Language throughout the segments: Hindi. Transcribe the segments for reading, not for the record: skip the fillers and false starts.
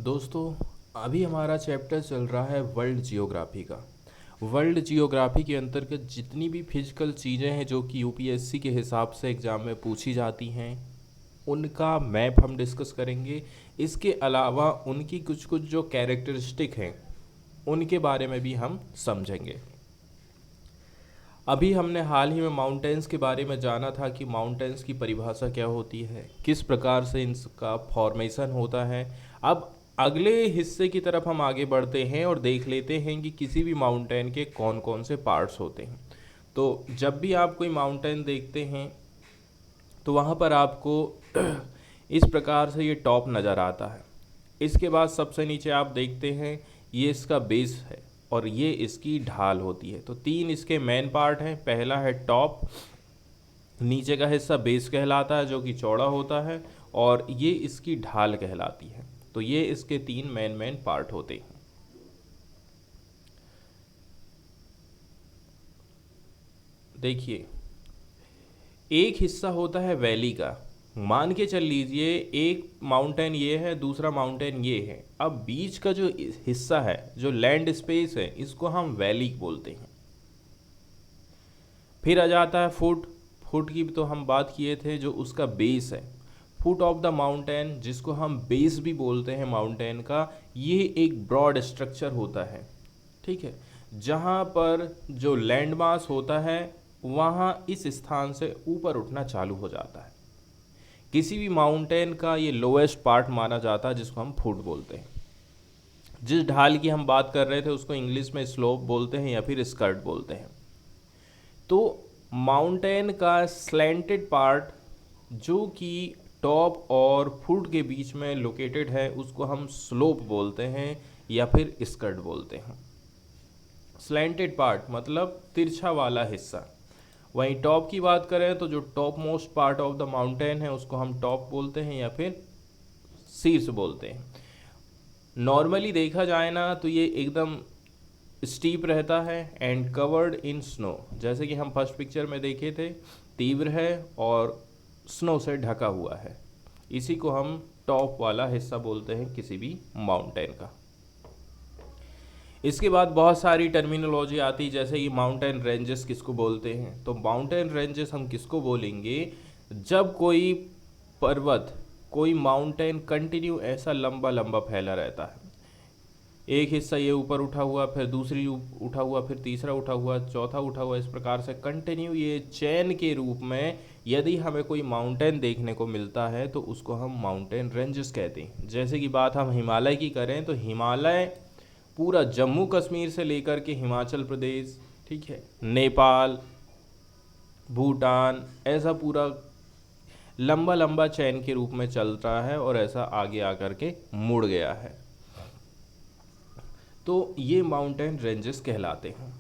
दोस्तों, अभी हमारा चैप्टर चल रहा है वर्ल्ड जियोग्राफी का। वर्ल्ड जियोग्राफी के अंतर्गत जितनी भी फिजिकल चीज़ें हैं जो कि यूपीएससी के हिसाब से एग्ज़ाम में पूछी जाती हैं, उनका मैप हम डिस्कस करेंगे। इसके अलावा उनकी कुछ कुछ जो कैरेक्टरिस्टिक हैं उनके बारे में भी हम समझेंगे। अभी हमने हाल ही में माउंटेन्स के बारे में जाना था कि माउंटेन्स की परिभाषा क्या होती है, किस प्रकार से इनका फॉर्मेशन होता है। अब अगले हिस्से की तरफ हम आगे बढ़ते हैं और देख लेते हैं कि किसी भी माउंटेन के कौन कौन से पार्ट्स होते हैं। तो जब भी आप कोई माउंटेन देखते हैं तो वहाँ पर आपको इस प्रकार से ये टॉप नज़र आता है। इसके बाद सबसे नीचे आप देखते हैं ये इसका बेस है और ये इसकी ढाल होती है। तो तीन इसके मेन पार्ट हैं। पहला है टॉप, नीचे का हिस्सा बेस कहलाता है जो कि चौड़ा होता है, और ये इसकी ढाल कहलाती है। तो ये इसके तीन मेन पार्ट होते हैं। देखिए, एक हिस्सा होता है वैली का। मान के चल लीजिए एक माउंटेन ये है, दूसरा माउंटेन ये है। अब बीच का जो हिस्सा है, जो लैंड स्पेस है, इसको हम वैली बोलते हैं। फिर आ जाता है फुट। फुट की तो हम बात किए थे, जो उसका बेस है। फुट ऑफ द माउंटेन, जिसको हम बेस भी बोलते हैं माउंटेन का, ये एक ब्रॉड स्ट्रक्चर होता है। ठीक है, जहाँ पर जो लैंड मास होता है वहाँ इस स्थान से ऊपर उठना चालू हो जाता है। किसी भी माउंटेन का ये लोएस्ट पार्ट माना जाता है, जिसको हम फुट बोलते हैं। जिस ढाल की हम बात कर रहे थे उसको इंग्लिश में स्लोप बोलते हैं या फिर स्कर्ट बोलते हैं। तो माउंटेन का स्लैंटेड पार्ट जो कि टॉप और फुट के बीच में लोकेटेड है उसको हम स्लोप बोलते हैं या फिर स्कर्ट बोलते हैं। स्लैंटेड पार्ट मतलब तिरछा वाला हिस्सा। वहीं टॉप की बात करें तो जो top most part of the mountain है उसको हम टॉप बोलते हैं या फिर शीर्ष बोलते हैं। नॉर्मली देखा जाए ना तो ये एकदम स्टीप रहता है एंड कवर्ड इन स्नो, जैसे कि हम फर्स्ट पिक्चर में देखे थे, तीव्र है और स्नो से ढका हुआ है। इसी को हम टॉप वाला हिस्सा बोलते हैं किसी भी माउंटेन का। इसके बाद बहुत सारी टर्मिनोलॉजी आती है, जैसे कि माउंटेन रेंजेस किसको बोलते हैं। तो माउंटेन रेंजेस हम किसको बोलेंगे, जब कोई पर्वत, कोई माउंटेन कंटिन्यू ऐसा लंबा लंबा फैला रहता है। एक हिस्सा ये ऊपर उठा हुआ, फिर दूसरी उठा हुआ, फिर तीसरा उठा हुआ, चौथा उठा हुआ, इस प्रकार से कंटिन्यू ये चेन के रूप में यदि हमें कोई माउंटेन देखने को मिलता है तो उसको हम माउंटेन रेंजेस कहते हैं। जैसे कि बात हम हिमालय की करें तो हिमालय पूरा जम्मू कश्मीर से लेकर के हिमाचल प्रदेश, ठीक है, नेपाल, भूटान, ऐसा पूरा लंबा लंबा चैन के रूप में चल रहा है और ऐसा आगे आकर के मुड़ गया है। तो ये माउंटेन रेंजेस कहलाते हैं।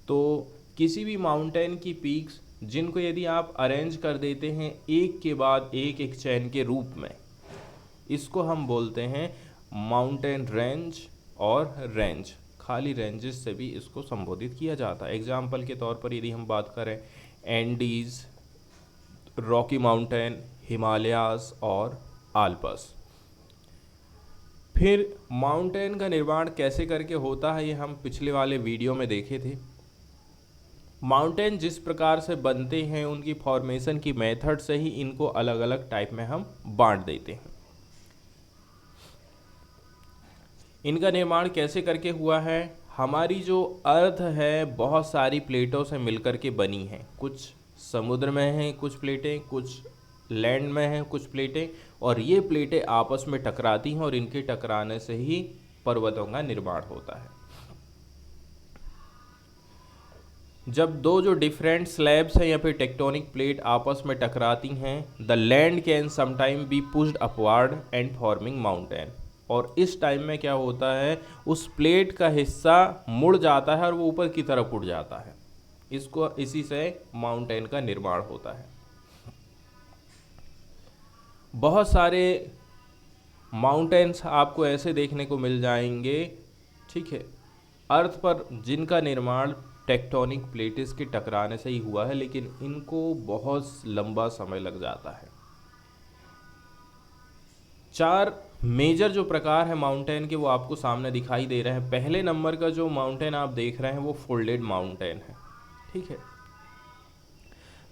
तो किसी भी माउंटेन की पीक्स जिनको यदि आप अरेंज कर देते हैं एक के बाद एक एक चैन के रूप में, इसको हम बोलते हैं माउंटेन रेंज और रेंज। खाली रेंजेस से भी इसको संबोधित किया जाता है। एग्जाम्पल के तौर पर यदि हम बात करें एंडीज, रॉकी माउंटेन, हिमालयास और आल्पस। फिर माउंटेन का निर्माण कैसे करके होता है ये हम पिछले वाले वीडियो में देखे थे। माउंटेन जिस प्रकार से बनते हैं उनकी फॉर्मेशन की मेथड से ही इनको अलग अलग टाइप में हम बांट देते हैं। इनका निर्माण कैसे करके हुआ है, हमारी जो अर्थ है बहुत सारी प्लेटों से मिलकर के बनी है। कुछ समुद्र में हैं कुछ प्लेटें, कुछ लैंड में हैं कुछ प्लेटें, और ये प्लेटें आपस में टकराती हैं और इनके टकराने से ही पर्वतों का निर्माण होता है। जब दो जो डिफरेंट स्लैब्स हैं या फिर टेक्टोनिक प्लेट आपस में टकराती हैं, the land can sometime be pushed upward and forming mountain. और इस टाइम में क्या होता है, उस प्लेट का हिस्सा मुड़ जाता है और वो ऊपर की तरफ उड़ जाता है। इसी से माउंटेन का निर्माण होता है। बहुत सारे माउंटेन्स आपको ऐसे देखने को मिल जाएंगे, ठीक है, अर्थ पर, जिनका निर्माण टेक्टोनिक प्लेट्स के टकराने से ही हुआ है, लेकिन इनको बहुत लंबा समय लग जाता है। 4 मेजर जो प्रकार है माउंटेन के वो आपको सामने दिखाई दे रहे हैं। पहले नंबर का जो माउंटेन आप देख रहे हैं वो फोल्डेड माउंटेन है। ठीक है,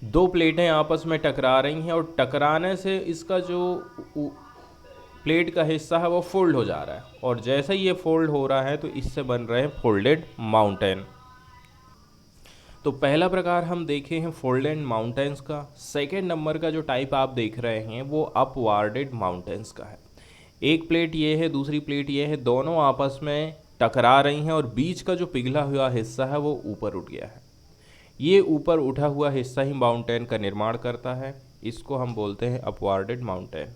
दो प्लेटें आपस में टकरा रही हैं और टकराने से इसका जो प्लेट का हिस्सा है वो फोल्ड हो जा रहा है, और जैसे ही ये फोल्ड हो रहा है तो इससे बन रहे हैं फोल्डेड माउंटेन। तो पहला प्रकार हम देखे हैं फोल्डेड माउंटेन्स का। सेकेंड नंबर का जो टाइप आप देख रहे हैं वो अपवार्डेड माउंटेन्स का है। एक प्लेट ये है, दूसरी प्लेट ये है, दोनों आपस में टकरा रही हैं और बीच का जो पिघला हुआ हिस्सा है वो ऊपर उठ गया है। ये ऊपर उठा हुआ हिस्सा ही माउंटेन का निर्माण करता है, इसको हम बोलते हैं अपवार्डेड माउंटेन।